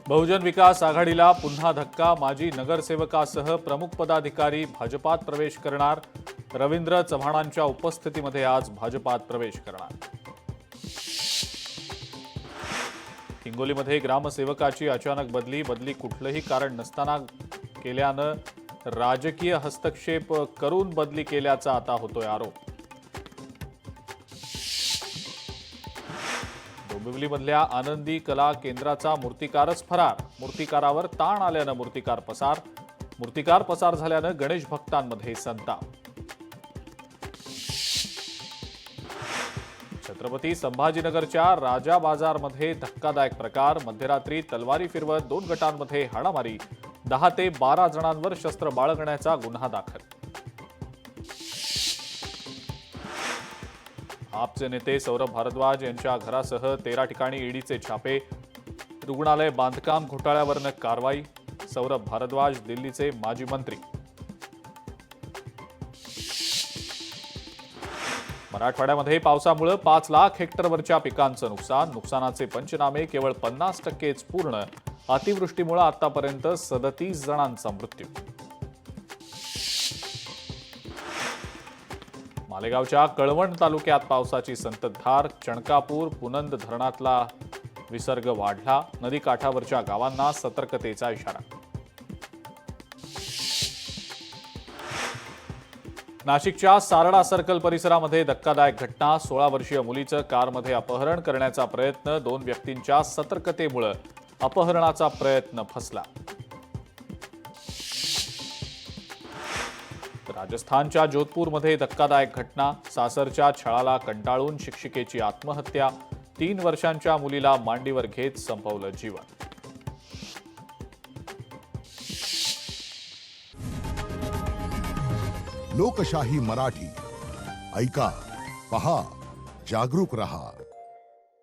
बहुजन विकास आघाडीला पुन्हा धक्का। माजी नगरसेवकासह प्रमुख पदाधिकारी भाजपात प्रवेश करणार। रवींद्र चव्हाणांच्या उपस्थितीमध्ये आज भाजपात प्रवेश करणार। हिंगोलीमध्ये ग्रामसेवकाची अचानक बदली कुठलंही कारण नसताना केल्यानं राजकीय हस्तक्षेप करून बदली केल्याचा आता होतोय आरोप। डोंबिवलीमधल्या आनंदी कला केंद्राचा मूर्तिकारच फरार। मूर्तिकारावर ताण आल्यानं मूर्तिकार पसार झाल्यानं गणेश भक्तांमध्ये संताप। छत्रपती संभाजीनगरच्या राजा बाजारमध्ये धक्कादायक प्रकार। मध्यरात्री तलवारी फिरवत 2 गटांमध्ये हाणामारी। 10 ते 12 जणांवर शस्त्र बाळगण्याचा गुन्हा दाखल। आपचे नेते सौरभ भारद्वाज यांच्या घरासह 13 ठिकाणी ईडीचे छापे। रुग्णालय बांधकाम घोटाळ्यावरनं कारवाई। सौरभ भारद्वाज दिल्लीचे माजी मंत्री। मराठवाड्यामध्ये पावसामुळे 5 लाख हेक्टरवरच्या पिकांचं नुकसानाचे पंचनामे केवळ 50%च पूर्ण। अतिवृष्टीमुळे आतापर्यंत 37 जणांचा मृत्यू। मालेगावच्या कळवण तालुक्यात पावसाची संततधार। चणकापूर पुनंद धरणातला विसर्ग वाढला। नदीकाठावरच्या गावांना सतर्कतेचा इशारा। नाशिकच्या सारडा सर्कल परिसरामध्ये धक्कादायक घटना। 16 वर्षीय मुलीचं कारमध्ये अपहरण करण्याचा प्रयत्न। 2 व्यक्तींच्या सतर्कतेमुळे अपहरणाचा प्रयत्न फसला। राजस्थानच्या जोधपूरमध्ये धक्कादायक घटना। सासरच्या छळाला कंटाळून शिक्षिकेची आत्महत्या। 3 वर्षांच्या मुलीला मांडीवर घेत संपवलं जीवन। लोकशाही मराठी ऐका, पहा, जागरूक रहा।